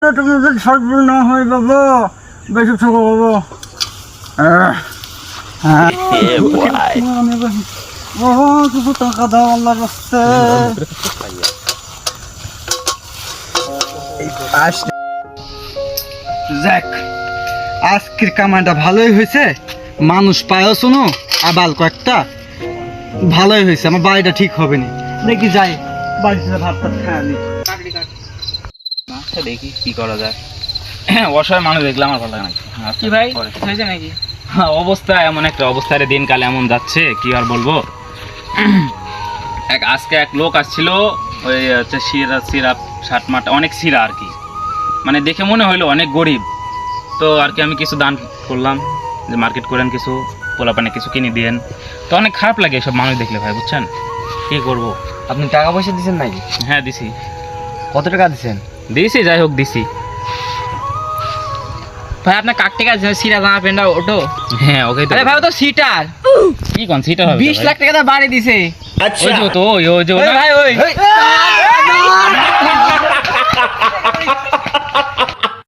তুমি যদি সর্ব না হয় বাবা বেশি থাকো বাবা বাবা কিছু টাকা দাও আল্লাহর রাস্তে যাক আজকের কামানটা ভালোই হয়েছে মানুষ পায়ও শোনো আবাল কয়েকটা ভালোই হয়েছে আমার বাড়িটা ঠিক হবে না দেখি যাই বাড়িতে ভাত টাত খাই আমি দেখি কি করা যায় অসহায় মানুষ দেখলে আমার ভালো লাগে না কি ভাই হয়েছে নাকি অবস্থা এমন একটা অবস্থায় দিনকাল এমন যাচ্ছে কি আর বলবো আজকে এক লোক আসছিল ওই হচ্ছে সিরাপ শার্ট মাট অনেক সিরা আর কি মানে দেখে মনে হইলো অনেক গরিব তো আর কি আমি কিছু দান করলাম যে মার্কেট করেন কিছু পোলাপানে কিছু কিনে দিয়েন তো অনেক খারাপ লাগে এসব মানুষ দেখলে ভাই বুঝছেন কি করব আপনি টাকা পয়সা দিচ্ছেন নাকি হ্যাঁ দিছি কত টাকা দিচ্ছেন দিছি যাই হোক দিছি ভাই আপনার কাক টাকা সিরা জামা প্যান্টটা ওটো হ্যাঁ ওকে আরে ভাই ও তো সিটার কি কোন সিটা হবে 20 লাখ টাকা বাড়ি দিছে ওই যে তো ওই যে ভাই ওই